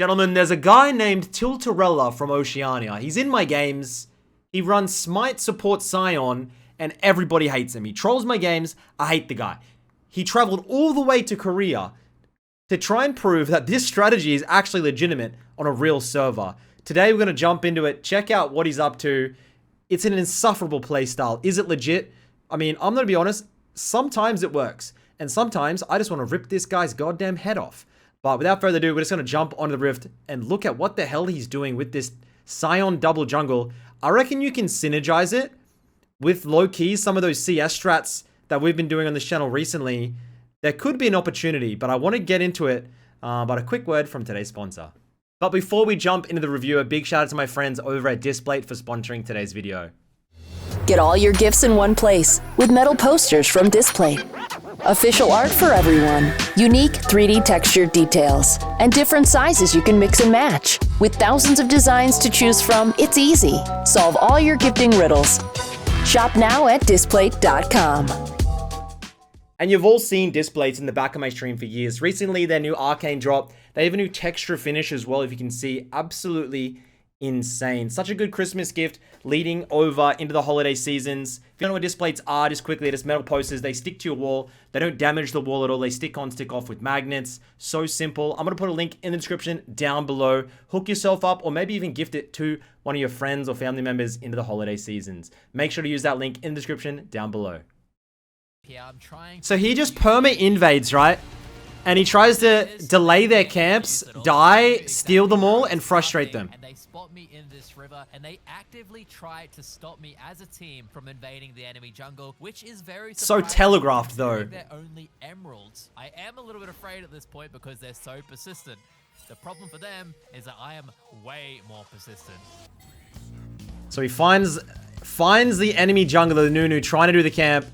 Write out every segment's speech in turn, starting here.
Gentlemen, there's a guy named Tilterella from Oceania. He's in my games. He runs Smite Support Scion, and everybody hates him. He trolls my games. I hate the guy. He traveled all the way to Korea to try and prove that this strategy is actually legitimate on a real server. Today, we're going to jump into it, check out what he's up to. It's an insufferable playstyle. Is it legit? I mean, I'm going to be honest, sometimes it works. And sometimes I just want to rip this guy's goddamn head off. But without further ado, we're just going to jump onto the Rift and look at what the hell he's doing with this Scion double jungle. I reckon you can synergize it with low-key some of those CS strats that we've been doing on this channel recently. There could be an opportunity, but I want to get into it. But a quick word from today's sponsor. But before we jump into the review, a big shout out to my friends over at Displate for sponsoring today's video. Get all your gifts in one place with metal posters from Displate. Official art for everyone. Unique 3D textured details. And different sizes you can mix and match. With thousands of designs to choose from, it's easy. Solve all your gifting riddles. Shop now at Displate.com. And you've all seen Displates in the back of my stream for years. Recently, their new Arcane drop. They have a new texture finish as well, if you can see. Absolutely insane. Such a good Christmas gift leading over into the holiday seasons. If you don't know what Displates are, just quickly, they're just metal posters. They stick to your wall. They don't damage the wall at all. They stick on, stick off with magnets. So simple. I'm going to put a link in the description down below. Hook yourself up or maybe even gift it to one of your friends or family members into the holiday seasons. Make sure to use that link in the description down below. So he just perma invades, right? And he tries to delay their camps, die, steal them all, and frustrate them. And they spot me in this river, and they actively try to stop me as a team from invading the enemy jungle, which is very so telegraphed, though. They're only emeralds. I am a little bit afraid at this point because they're so persistent. The problem for them is that I am way more persistent. So he finds the enemy jungler, the Nunu, trying to do the camp.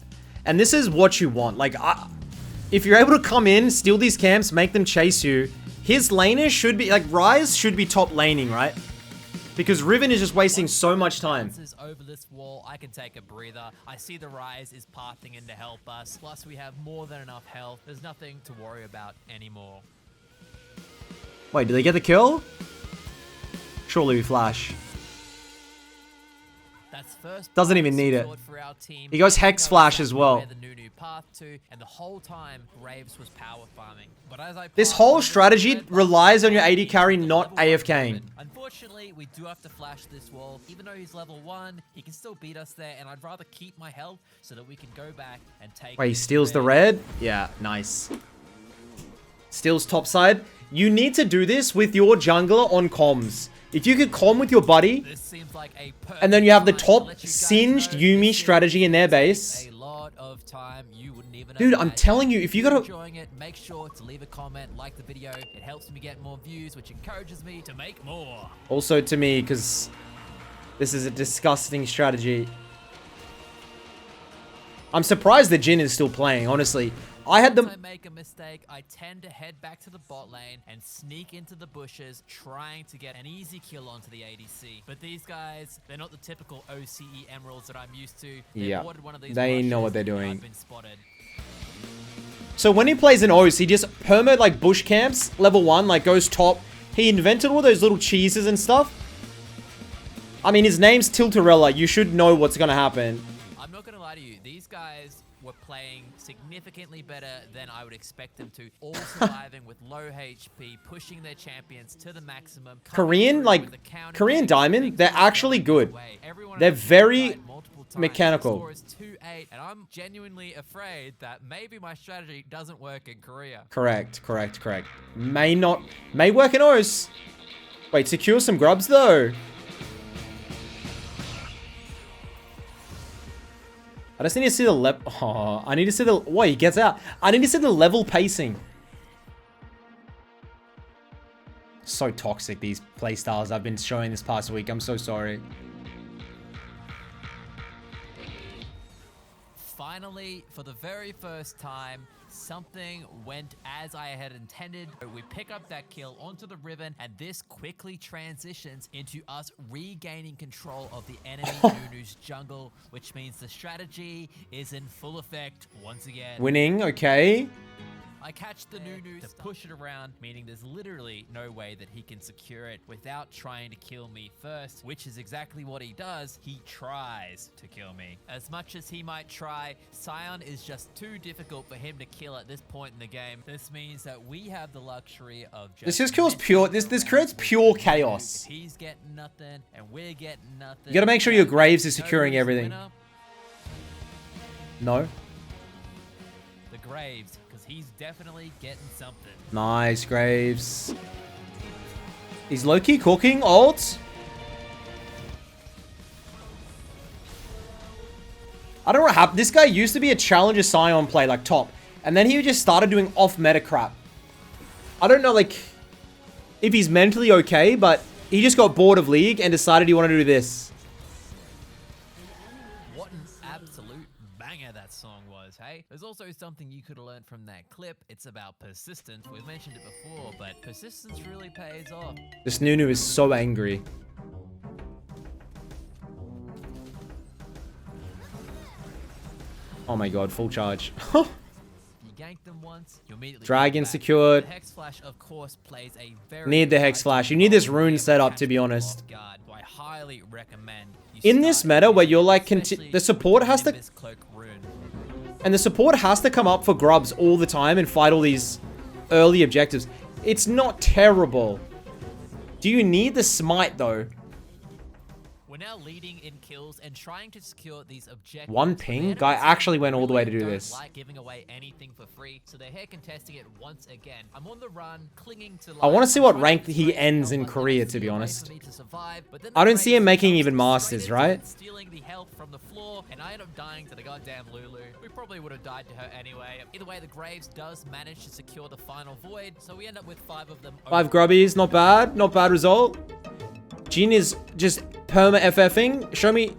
And this is what you want. Like, if you're able to come in, steal these camps, make them chase you, his laners should be, like, Ryze should be top laning, right? Because Riven is just wasting so much time. Over this wall, I can take a breather. I see the Ryze is pathing in to help us. Plus, we have more than enough health. There's nothing to worry about anymore. Wait, do they get the kill? Surely we flash. Doesn't even need it. He goes Hex Flash as well. And the whole time, Graves was power farming. But as this whole strategy relies on your AD carry not AFKing. Unfortunately, we do have to flash this wall. Even though he's level 1, he can still beat us there, and I'd rather keep my health so that we can go back and take... Wait, he steals the red? Yeah, nice. Steals top side. You need to do this with your jungler on comms. If you could comm with your buddy, and then you have the top singed Yuumi strategy in their base. Dude, I'm telling you, if you gotta... Make sure to leave a comment, like the video. It helps me get more views, which encourages me to make more. Also to me, because this is a disgusting strategy. I'm surprised the Jhin is still playing, honestly. I had them. If I make a mistake, I tend to head back to the bot lane and sneak into the bushes, trying to get an easy kill onto the ADC. But these guys, they're not the typical OCE emeralds that I'm used to. Yeah, one of these they know what they're doing. I've been spotted. So when he plays an OCE, he just perma like bush camps, level 1, like goes top. He invented all those little cheeses and stuff. I mean, his name's Tilterella. You should know what's gonna happen. I'm not gonna lie to you. These guys were playing significantly better than I would expect them to. All surviving with low HP, pushing their champions to the maximum. Korean, like, Korean Diamond, they're actually good. They're very mechanical. The score is 2-8, and I'm genuinely afraid that maybe my strategy doesn't work in Korea. Correct. May work in OS. Wait, secure some grubs though. I just need to see the level. Oh, I need to see the. Wait, he gets out. I need to see the level pacing. So toxic, these playstyles I've been showing this past week. I'm so sorry. Finally, for the very first time, something went as I had intended. We pick up that kill onto the Riven, and this quickly transitions into us regaining control of the enemy Nunu's jungle, which means the strategy is in full effect once again. Winning, okay. I catch the Nunu to push it around, meaning there's literally no way that he can secure it without trying to kill me first, which is exactly what he does. He tries to kill me. As much as he might try, Scion is just too difficult for him to kill at this point in the game. This means that we have the luxury of just... This just kills pure... This creates pure chaos. If he's getting nothing and we're getting nothing... You gotta make sure your Graves is securing everything. No. The Graves, because he's definitely getting something. Nice, Graves. He's low-key cooking ult. I don't know what happened. This guy used to be a Challenger Scion play, like top. And then he just started doing off-meta crap. I don't know, like, if he's mentally okay, but he just got bored of League and decided he wanted to do this. What an absolute banger that song was, hey? There's also something you could have learned from that clip. It's about persistence. We've mentioned it before, but persistence really pays off. This Nunu is so angry. Oh my god, full charge. You gank them once, you immediately Dragon back. secured. The Hex Flash, of course, plays a very Need the Hex Flash. You need this rune setup, to be honest. I highly recommend you In this meta where you're like, the support has to... And the support has to come up for grubs all the time and fight all these early objectives. It's not terrible. Do you need the smite, though? We're now leading in kills and trying to secure these objectives. One ping? Guy actually went all the way to do this. Like giving away anything for free, so they're here contesting it once again. I'm on the run, clinging to life. I want to see what rank he ends in Korea, to be honest. I don't see him making even Masters, right? Stealing the health from the floor, and I end up dying to the goddamn Lulu. We probably would have died to her anyway. Either way, the Graves does manage to secure the final void, so we end up with 5 of them. 5 grubbies, not bad. Not bad result. Jin is just perma FFing. Show me.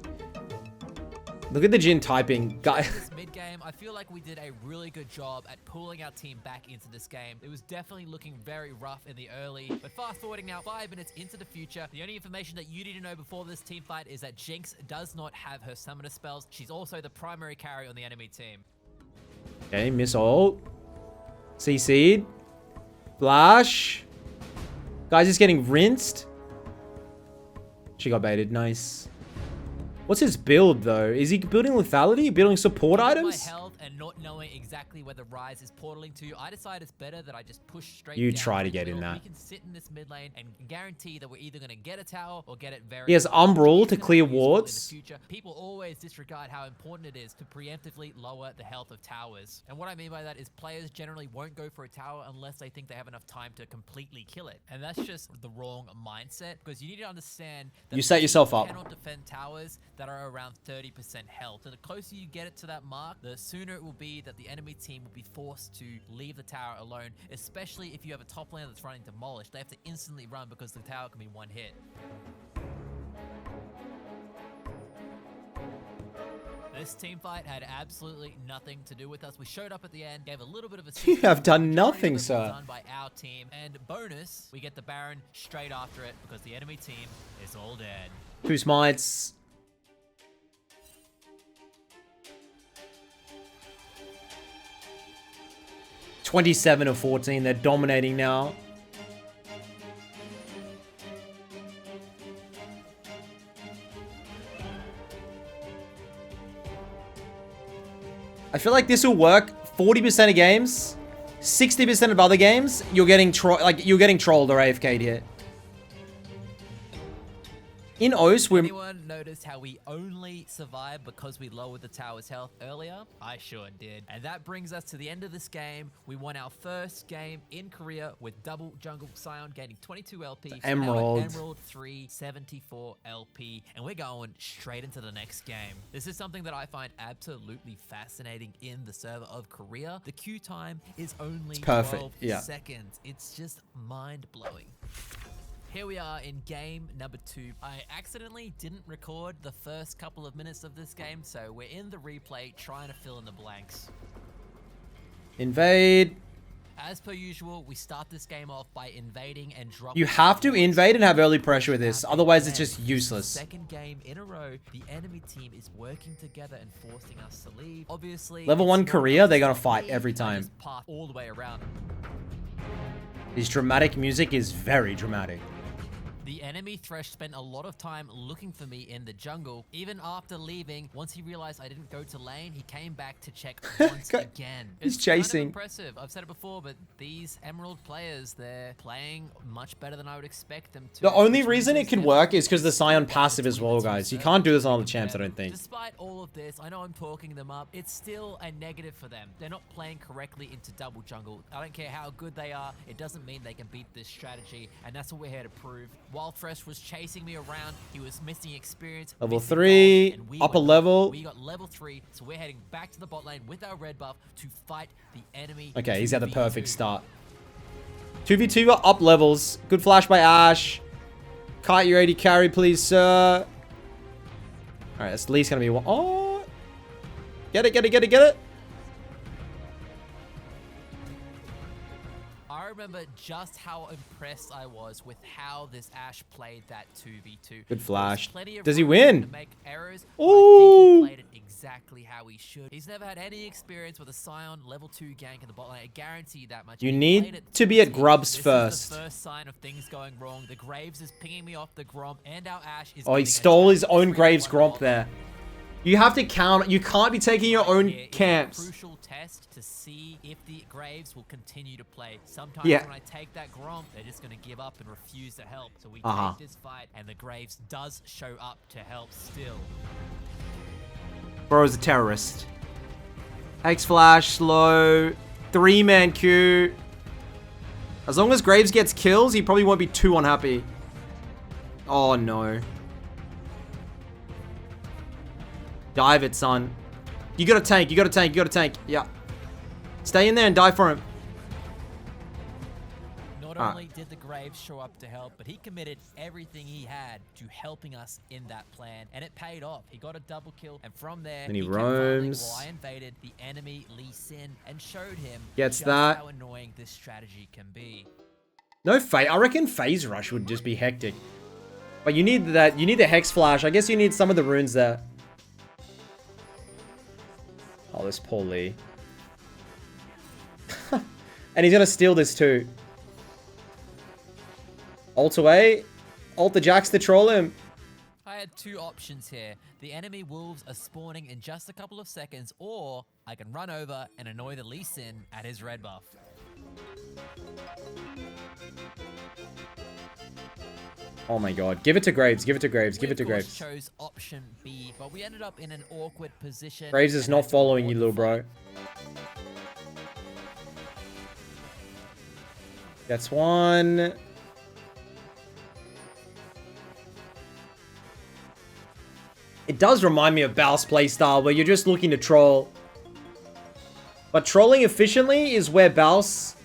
Look at the Jin typing. Guy. This mid game, I feel like we did a really good job at pulling our team back into this game. It was definitely looking very rough in the early, but fast forwarding now 5 minutes into the future, the only information that you need to know before this team fight is that Jinx does not have her summoner spells. She's also the primary carry on the enemy team. Okay, miss ult. CC'd. Flash. Guy's just getting rinsed. She got baited. Nice. What's his build, though? Is he building lethality? Building support items? My health and not knowing exactly where the Rise is portaling to, I decide it's better that I just push straight You down try to the get in middle. that. We can sit in this mid lane and guarantee that we're either going to get a tower or get it very... He has Umbral to clear useful in the wards. future. People always disregard how important it is to preemptively lower the health of towers. And what I mean by that is players generally won't go for a tower unless they think they have enough time to completely kill it. And that's just the wrong mindset, because you need to understand that You set yourself up. cannot defend towers that are around 30% health. So the closer you get it to that mark, the sooner it will be that the enemy team will be forced to leave the tower alone, especially if you have a top laner that's running demolished. They have to instantly run because the tower can be one hit. This team fight had absolutely nothing to do with us. We showed up at the end, gave a little bit of a... You have done nothing, sir. Done by our team. And bonus, we get the Baron straight after it because the enemy team is all dead. 2 smites. $27 of 14. They're dominating now. I feel like this will work 40% of games. 60% of other games, you're getting trolled or AFK'd here. In O's, we're... Anyone noticed how we only survived because we lowered the tower's health earlier? I sure did. And that brings us to the end of this game. We won our first game in Korea with double jungle Scion gaining 22 LP. Emerald. Emerald 3, 74 LP. And we're going straight into the next game. This is something that I find absolutely fascinating in the server of Korea. The queue time is only 12 seconds. It's just mind-blowing. Here we are in game number 2. I accidentally didn't record the first couple of minutes of this game, so we're in the replay trying to fill in the blanks. Invade. As per usual, we start this game off by invading and dropping. You have to invade and have early pressure with this, otherwise it's just useless. Second game in a row, the enemy team is working together and forcing us to leave. Obviously, Level 1 Korea, they're gonna fight every time. just path all the way around. His dramatic music is very dramatic. The enemy Thresh spent a lot of time looking for me in the jungle. Even after leaving, once he realized I didn't go to lane, he came back to check once again. He's It's chasing. Kind of impressive. I've said it before, but these Emerald players, they're playing much better than I would expect them to. The only which reason means it can there's work is because the Scion difference passive as between well, the two guys. You can't do this on all the champs, I don't think. Despite all of this, I know I'm talking them up. It's still a negative for them. They're not playing correctly into double jungle. I don't care how good they are. It doesn't mean they can beat this strategy, and that's what we're here to prove. While Thresh was chasing me around, he was missing experience. Level missing 3, gold, and we upper went- level. We got level 3, so we're heading back to the bot lane with our red buff to fight the enemy. Okay, he's at the 2v2. perfect start. 2v2 up levels. Good flash by Ash. Kite your AD carry, please, sir. Alright, that's at least gonna be one. Oh! Get it, get it, get it, get it! I remember just how impressed I was with how this Ashe played that 2v2. Good flash. There was plenty of Does he room win? To make errors, Ooh. but I think he played it exactly how he should. He's never had any experience with a Scion level 2 gank in the bot lane. I guarantee that much. You He need played it to be at T. Grubs This first. Is the first sign of things going wrong. The Graves is pinging me off the Gromp, and our Ashe is. Oh, he getting a stole his own 3-1 Graves Gromp off. there. You have to count. You can't be taking your own Here is a camps. crucial test to see if the Graves will continue to play. Sometimes Yeah. when I take that Gromp, they're just going to give up and refuse to help. So we Uh-huh. take this fight, and the Graves does show up to help still. Bro's a terrorist. X flash, slow. 3-man Q. As long as Graves gets kills, he probably won't be too unhappy. Oh, no. Dive it, son. You gotta tank, you gotta tank, you gotta tank. Yeah. Stay in there and die for him. Not only did the Graves show up to help, but he committed everything he had to helping us in that plan, and it paid off. He got a double kill, and from there, Then he kept fighting roams. while I invaded the enemy Lee Sin and showed him Gets just that. how annoying this strategy can be. No phase. I reckon phase rush would just be hectic. But you need that. You need the hex flash. I guess you need some of the runes there. Oh, this poor Lee. And he's gonna steal this too. Ult away. Ult the Jax to troll him. I had two options here. The enemy wolves are spawning in just a couple of seconds, or I can run over and annoy the Lee Sin at his red buff. Oh my god. Give it to Graves. Give it to Graves. Give We, it to of course, Graves. chose option B, but we ended up in an awkward position. Graves is and not had to following abort you, the little bro. fight. That's one. It does remind me of Bao's playstyle, where you're just looking to troll. But trolling efficiently is where Baos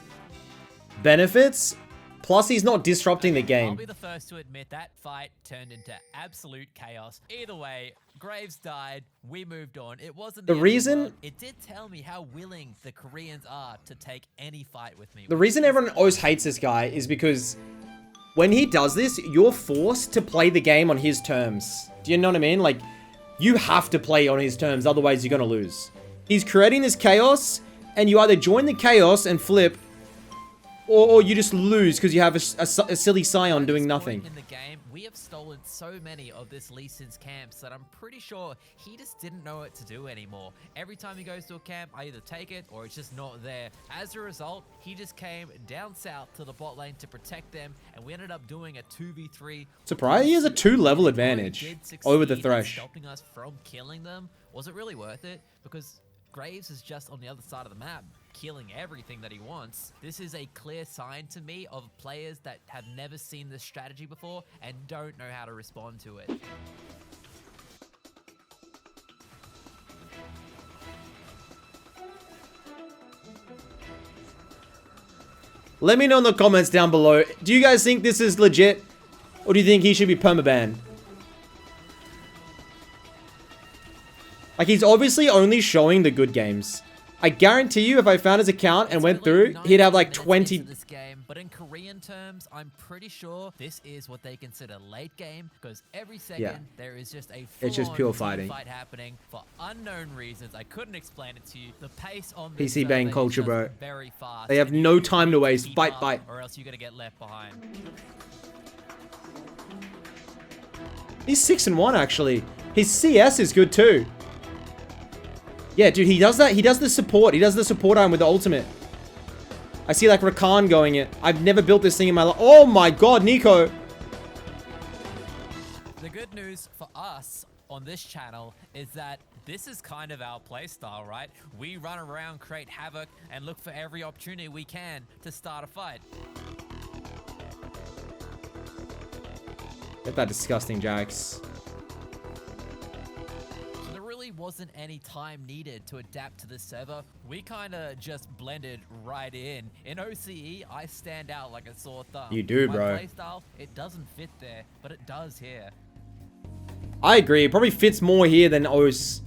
benefits. Plus, he's not disrupting the I'll game. be the first to admit that fight turned into absolute chaos. Either way, Graves died, we moved on. It wasn't The end of reason- world. It did tell me how willing the Koreans are to take any fight with me. The reason everyone always hates this guy is because when he does this, you're forced to play the game on his terms. Do you know what I mean? Like, you have to play on his terms, otherwise you're gonna lose. He's creating this chaos, and you either join the chaos and flip, or you just lose because you have a silly Scion doing At this nothing. point in the game, we have stolen so many of this Lee Sin's camps that I'm pretty sure he just didn't know what to do anymore. Every time he goes to a camp, I either take it or it's just not there. As a result, he just came down south to the bot lane to protect them, and we ended up doing a 2v3. Surprise, he has a 2-level Although advantage he did over the succeed in Thresh. Stopping us from killing them. Was it really worth it? Because Graves is just on the other side of the map, killing everything that he wants. This is a clear sign to me of players that have never seen this strategy before and don't know how to respond to it. Let me know in the comments down below. Do you guys think this is legit? Or do you think he should be permabanned? Like, he's obviously only showing the good games. I guarantee you if I found his account and went through, he'd have like 20. This game, but in Korean terms, I'm pretty sure this is what they consider late game because every second there is just a It's just pure fighting. fight happening for unknown reasons. I couldn't explain it to you. The pace on PC this bang server culture, is bro. just very fast. They have and you no really time to need waste. keep Bite, up, bite. or else you're gonna get left behind. He's 6-1 actually. His CS is good too. Yeah, dude, he does that. He does the support. He does the support item with the ultimate. I see like Rakan going it. I've never built this thing in my life. Oh my god, Nico. The good news for us on this channel is that this is kind of our playstyle, right? We run around, create havoc, and look for every opportunity we can to start a fight. Get that disgusting Jax. There really wasn't any time needed to adapt to this server. We kind of just blended right in. In OCE, I stand out like a sore thumb. You do, My bro. playstyle, it doesn't fit there, but it does here. I agree. It probably fits more here than OS.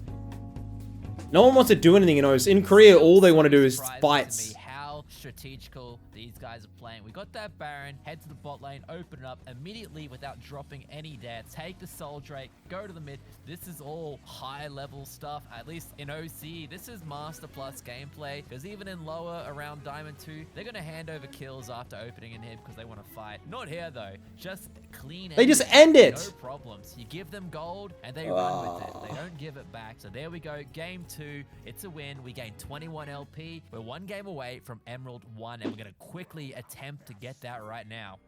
No one wants to do anything in OS. In Korea, all they want to do is Surprising to fights. me how strategical these guys are playing. We got that Baron, head to the bot lane, open it up immediately without dropping any deaths. Take the Soul Drake, go to the mid. This is all high level stuff, at least in OC. This is Master Plus gameplay, because even in lower around Diamond 2, they're going to hand over kills after opening in here because they want to fight. Not here though, just clean. They just end it. No problems. You give them gold and they run with it. They don't give it back. So there we go. Game 2. It's a win. We gained 21 LP. We're one game away from Emerald 1 and we're going to quickly attempt to get that right now.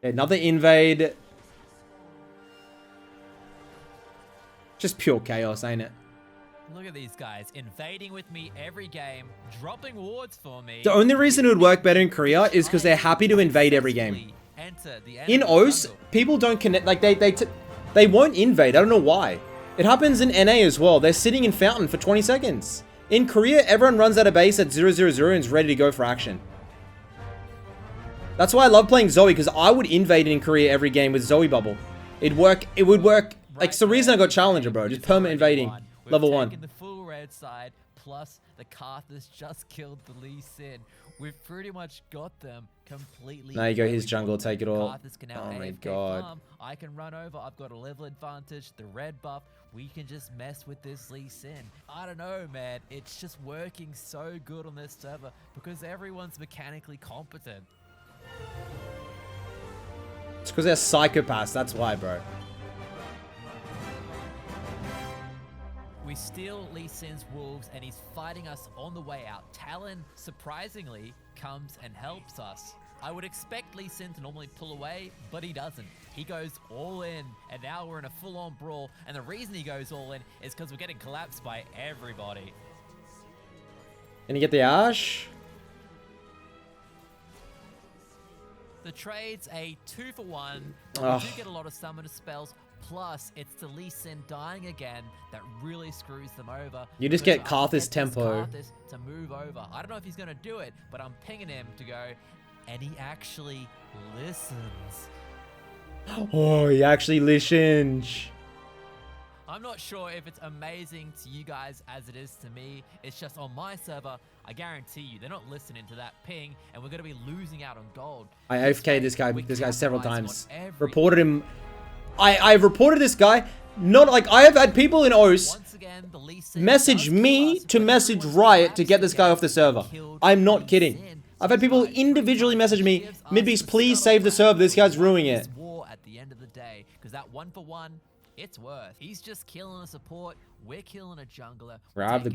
Another invade. Just pure chaos, ain't it? Look at these guys invading with me every game, dropping wards for me. The only reason it would work better in Korea is because they're happy to invade every game. In OS, people don't connect. Like they won't invade. I don't know why. It happens in NA as well. They're sitting in Fountain for 20 seconds. In Korea, everyone runs out of base at 000 and is ready to go for action. That's why I love playing Zoe, because I would invade in Korea every game with Zoe Bubble. It'd work. It would work. Like, it's the reason I got Challenger, bro. Just permanent invading. Level 1. The full red side, plus the Karthus just killed the Lee Sin. We've pretty much got them completely. Now you go his jungle, take it all. Karthus can now Oh my AFK god. farm. I can run over. I've got a level advantage. The red buff. We can just mess with this Lee Sin. I don't know, man. It's just working so good on this server because everyone's mechanically competent. It's because they're psychopaths. That's why, bro. We steal Lee Sin's wolves and he's fighting us on the way out. Talon, surprisingly, comes and helps us. I would expect Lee Sin to normally pull away, but he doesn't. He goes all in, and now we're in a full-on brawl. And the reason he goes all in is because we're getting collapsed by everybody. Can you get the Ash? The trade's a 2-for-1. Ugh. We do get a lot of summoner spells. Plus, it's the Lee Sin dying again that really screws them over. You just Because get I Karthus this tempo. Karthus to move over. I don't know if he's going to do it, but I'm pinging him to go, and he actually listens. Oh, he actually listens. I'm not sure if it's amazing to you guys as it is to me. It's just on my server, I guarantee you, they're not listening to that ping, and we're going to be losing out on gold. I AFK'd this guy several capitalize times. on everything. Reported him. I've reported this guy. Not like I have had people in OS Once again, the Lee Sin message does me kill us, to but message everyone's Riot to get this collapsing guy off the again. server. Killed I'm not Lee kidding. Sin. I've had people individually message me, Midbeast, please save the server. This guy's ruining it. War at the end of the day, because that 1-for-1, it's worth. He's just killing a support. We're killing a jungler. Bro, I have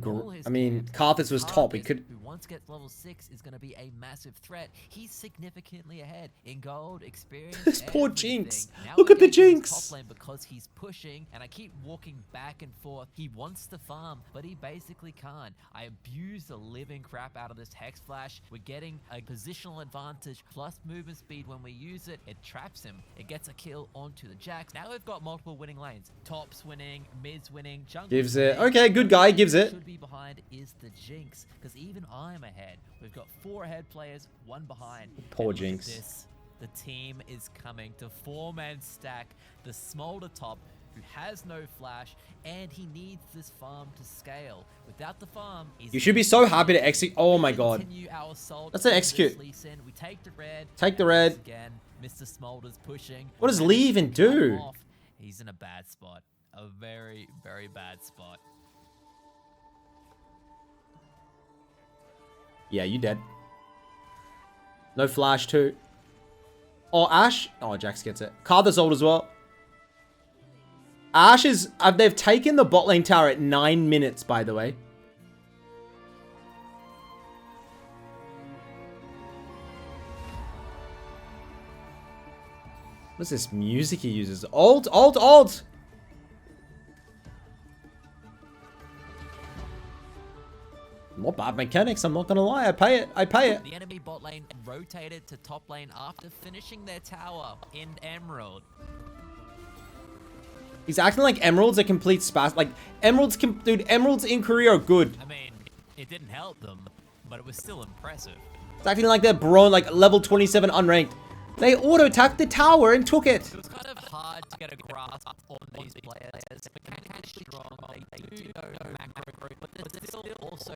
I mean, Karthus was top. He could. Who once gets level 6 is going to be a massive threat. He's significantly ahead in gold, experience. This poor everything. Jinx. Now Look we're at the getting his Jinx. Top lane because he's pushing, and I keep walking back and forth. He wants to farm, but he basically can't. I abuse the living crap out of this Hex Flash. We're getting a positional advantage plus movement speed when we use it. It traps him. It gets a kill onto the Jax. Now we've got multiple winning lanes. Top's winning, mid's winning, jungle's Gives it. winning. Okay, good guy. Gives it. Should be behind is the Jinx, because even I'm ahead. We've got 4 ahead players, 1 behind. Poor And look at Jinx. this. The team is coming to 4-man stack the smolder top who has no flash, and he needs this farm to scale. Without the farm, You should be so happy to execute. Oh my god. That's an execute. We take the red. Take the red. Again, Mr. Smolder's pushing. What does Lee even do? He's in a bad spot. A very, very bad spot. Yeah, you dead. No flash too. Oh, Ash. Oh, Jax gets it. Cartha's ult as well. Ash is... they've taken the bot lane tower at 9 minutes, by the way. What's this music he uses? Ult, ult, ult! Not bad mechanics, I'm not gonna lie. I pay it. I pay it. The enemy bot lane rotated to top lane after finishing their tower in Emerald. He's acting like Emerald's a complete spaz. Like, dude, Emeralds in Korea are good. I mean, it didn't help them, but it was still impressive. It's acting like they're Braun, like level 27 unranked. They auto-attacked the tower and took it. It was kind of hard to get a grasp on these players. Mechanically strong, they do know macro, but they're still also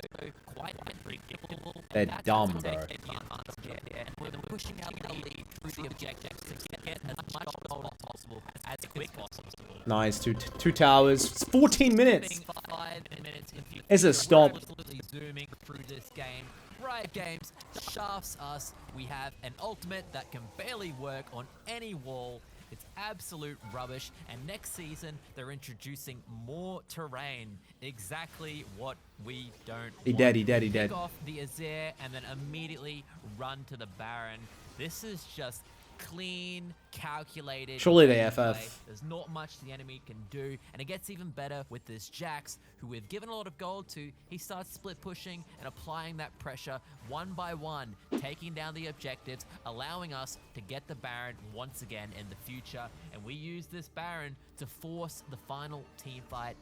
quite unpredictable. They're dumb, bro. And we're pushing out the lead through the objectives to get as much gold as possible, as quick as possible. Nice, two towers. It's 14 minutes. 5 minutes. It's a stomp. Absolutely zooming through this game. Riot Games shafts us. We have an ultimate that can barely work on any wall. It's absolute rubbish. And next season, they're introducing more terrain. Exactly what we don't He want. dead. Pick off the Azir and then immediately run to the Baron. This is just clean, calculated. Surely they gameplay. FF. There's not much the enemy can do, and it gets even better with this Jax, who we've given a lot of gold to. He starts split pushing and applying that pressure one by one, taking down the objectives, allowing us to get the Baron once again in the future. And we use this Baron to force the final team fight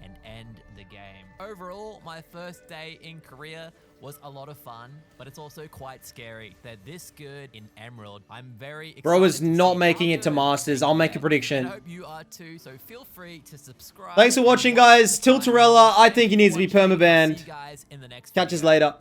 and end the game. Overall, my first day in Korea was a lot of fun, but it's also quite scary. They're this good in Emerald. I'm very excited. Bro is to not see making how it to good Masters. they I'll make a get. prediction. I hope you are too, so feel free to subscribe. Thanks for watching, guys. Tilterella, I think he needs to be permabanned. See you guys in the next Catch us video. later.